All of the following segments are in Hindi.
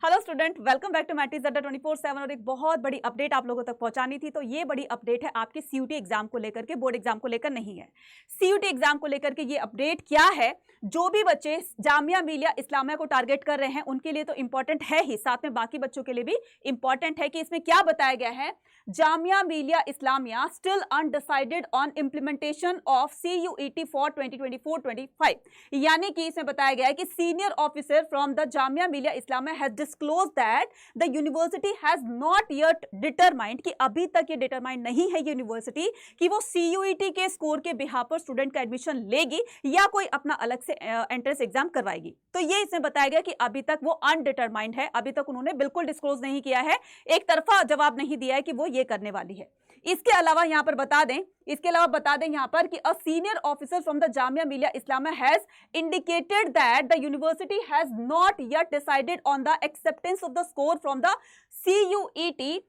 Hello student, welcome back to maths Adda 24/7। और एक बहुत बड़ी अपडेट आप लोगों तक पहुंचानी थी। तो ये बड़ी अपडेट है आपके सीयूटी एग्जाम को लेकर के, बोर्ड एग्जाम को लेकर नहीं है। सीयूटी एग्जाम को लेकर के ये अपडेट क्या है, जो भी बच्चे जामिया मिलिया इस्लामिया को टारगेट कर रहे हैं उनके लिए तो इंपॉर्टेंट है ही, साथ में बाकी बच्चों के लिए भी इंपॉर्टेंट है कि इसमें क्या बताया गया है। Jamia Millia Islamia still undecided on implementation of CUET for 2024-25। यानी कि इसमें बताया गया है कि senior officer from the Jamia Millia Islamia has disclosed that the university has not yet determined, कि अभी तक ये डिटरमाइंड नहीं है यूनिवर्सिटी कि वो CUET के स्कोर के बिहाफ पर स्टूडेंट का एडमिशन लेगी या कोई अपना अलग से एंट्रेंस एग्जाम करवाएगी। तो ये इसमें बताया गया कि अभी तक वो अनडिटरमाइंड है, अभी तक उन्होंने बिल्कुल डिस्क्लोज नहीं किया है, एक तरफा जवाब नहीं दिया है कि वो ये करने वाली है। इसके अलावा यहां पर बता दें यहां पर कि a senior officer from the Jamia Millia Islamia has indicated that the university has not yet decided on the acceptance of the score from the CUET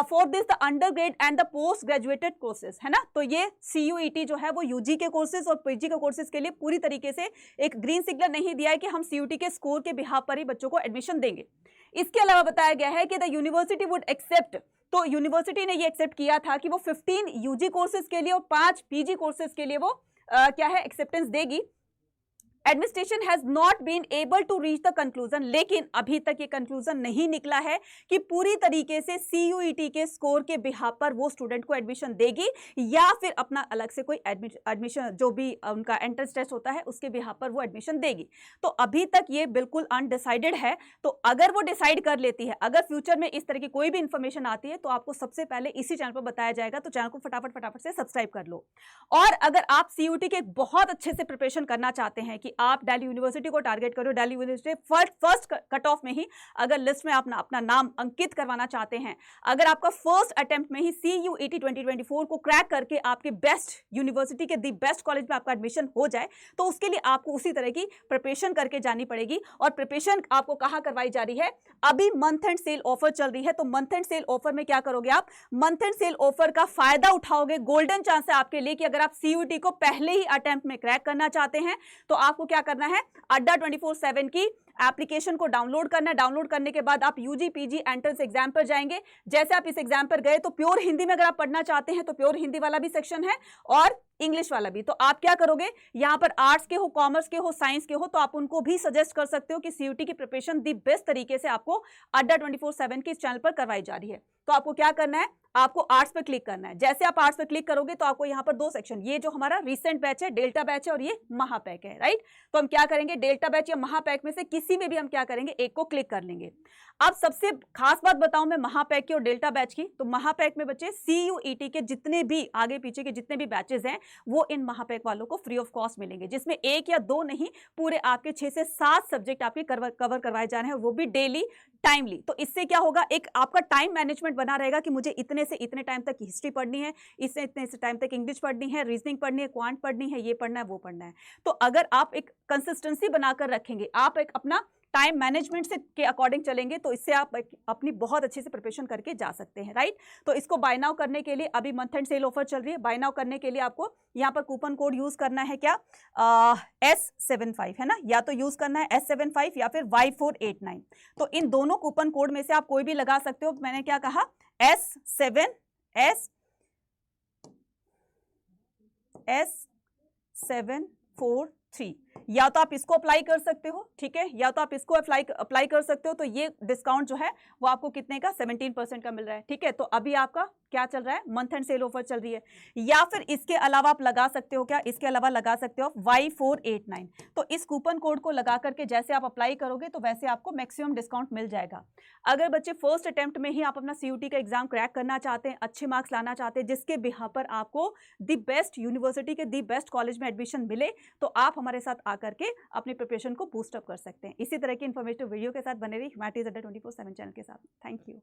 for this the undergrad and the post graduated courses, है ना। तो ये CUET जो है वो यूजी के कोर्सेज और पीजी के कोर्सेज के लिए पूरी तरीके से एक ग्रीन सिग्नल नहीं दिया है कि हम CUET के स्कोर के बिहाफ पर ही बच्चों को एडमिशन देंगे। इसके अलावा बताया गया है कि द यूनिवर्सिटी वुड एक्सेप्ट, तो यूनिवर्सिटी ने ये एक्सेप्ट किया था कि वो 15 यूजी कोर्सेज के लिए और 5 पीजी कोर्सेज के लिए वो क्या है एक्सेप्टेंस देगी। Administration has not been able to reach the conclusion, लेकिन अभी तक ये कंक्लूजन नहीं निकला है कि पूरी तरीके से CUET के स्कोर के बिहाफ पर वो स्टूडेंट को एडमिशन देगी या फिर अपना अलग से कोई एडमिशन जो भी उनका एंट्रेंस टेस्ट होता है उसके बिहाफ पर वो एडमिशन देगी। तो अभी तक ये बिल्कुल अनडिसाइडेड है। तो अगर वो डिसाइड कर लेती है, अगर फ्यूचर में इस तरह की कोई भी इंफॉर्मेशन आती है तो आपको सबसे पहले इसी चैनल पर बताया जाएगा। तो चैनल को फटाफट से सब्सक्राइब कर लो। और अगर आप CUET के बहुत अच्छे से प्रिपरेशन करना चाहते हैं कि आप दिल्ली यूनिवर्सिटी को टारगेट करो, Delhi university first cut off में ही अगर लिस्ट में अपना नाम अंकित करवाना चाहते हैं, अगर आपका फर्स्ट अटेम्प्ट में ही CUET 2024 को क्रैक करके आपके बेस्ट यूनिवर्सिटी के दी बेस्ट कॉलेज में आपका एडमिशन हो जाए, तो उसके लिए आपको उसी तरह की प्रिपरेशन करके जानी पड़ेगी। और प्रिपरेशन आपको कहाँ करवाई जा रही है, अभी मंथ एंड सेल ऑफर चल रही है। तो मंथ एंड सेल ऑफर में क्या करोगे आप, मंथ एंड सेल ऑफर का फायदा उठाओगे। गोल्डन चांस है आपके लिए कि अगर आप CUET को पहले ही अटेम्प्ट में क्रैक करना चाहते हैं तो आपको क्या करना है, अड्डा 24/7 की एप्लीकेशन को डाउनलोड करना है। डाउनलोड करने के बाद आप यूजी पीजी एंट्रेंस एग्जाम पर जाएंगे। जैसे आप इस एग्जाम पर गए तो प्योर हिंदी में अगर आप पढ़ना चाहते हैं तो प्योर हिंदी वाला भी सेक्शन है और इंग्लिश वाला भी। तो आप क्या करोगे, यहां पर आर्ट्स के हो, कॉमर्स के हो, साइंस के हो, तो आप उनको भी सजेस्ट कर सकते हो कि CUET की प्रिपरेशन दी बेस्ट तरीके से आपको अड्डा 24/7 के इस चैनल पर करवाई जा रही है। तो आपको क्या करना है, आपको आर्ट्स पर क्लिक करना है। जैसे आप आर्ट्स पर क्लिक करोगे तो आपको यहाँ पर 2 सेक्शन, ये जो हमारा रिसेंट बैच है डेल्टा बैच है और ये महापैक है, राइट। तो हम क्या करेंगे, डेल्टा बैच या महापैक में से किसी में भी हम क्या करेंगे, एक को क्लिक कर लेंगे। अब सबसे खास बात बताऊं मैं महापैक की और डेल्टा बैच की, तो महापैक में बच्चे CUET के जितने भी आगे पीछे के जितने भी बैचेस हैं वो इन महापैक वालों को फ्री ऑफ कॉस्ट मिलेंगे, जिसमें 1 या 2 नहीं, पूरे आपके 6 से 7 सब्जेक्ट आपके कवर करवाए जाने हैं, वो भी डेली टाइमली। तो इससे क्या होगा, एक आपका टाइम मैनेजमेंट बना रहेगा कि मुझे इतने से इतने टाइम तक हिस्ट्री पढ़नी है, इससे इतने से टाइम तक इंग्लिश पढ़नी है, रीजनिंग पढ़नी है, क्वांट पढ़नी है, ये पढ़ना है, वो पढ़ना है। तो अगर आप एक कंसिस्टेंसी बनाकर रखेंगे, आप एक अपना टाइम मैनेजमेंट से के अकॉर्डिंग चलेंगे, तो इससे आप अपनी बहुत अच्छे से प्रिपरेशन करके जा सकते हैं, राइट। तो इसको बाय नाउ करने के लिए अभी मंथ एंड सेल ऑफर चल रही है। बाय नाउ करने के लिए आपको यहाँ पर कूपन कोड यूज करना है, क्या S75 है ना, या तो यूज करना है S75 या फिर Y489। तो इन दोनों कूपन कोड में से आप कोई भी लगा सकते हो। मैंने क्या कहा, S743, या तो आप इसको अप्लाई कर सकते हो, ठीक है, या तो आप इसको अप्लाई कर सकते हो। तो ये डिस्काउंट जो है वो आपको कितने का, 17% का मिल रहा है, ठीक है। तो अभी आपका क्या चल रहा है, मंथ एंड सेल ऑफर चल रही है। या फिर इसके अलावा आप लगा सकते हो, क्या इसके अलावा लगा सकते हो Y489। तो इस कूपन कोड को लगा करके जैसे आप अप्लाई करोगे तो वैसे आपको मैक्सिमम डिस्काउंट मिल जाएगा। अगर बच्चे फर्स्ट अटेम्प्ट में ही आप अपना CUET का एग्जाम क्रैक करना चाहते हैं, अच्छे मार्क्स लाना चाहते हैं, जिसके बिहाफ पर आपको दी बेस्ट यूनिवर्सिटी के दी बेस्ट कॉलेज में एडमिशन मिले, तो आप हमारे साथ आकर के अपनी प्रिपरेशन को बूस्ट अप कर सकते हैं। इसी तरह की इन्फॉर्मेटिव वीडियो के साथ बने रहिए मैटिस अड्डा 24/7 चैनल के साथ। Thank you.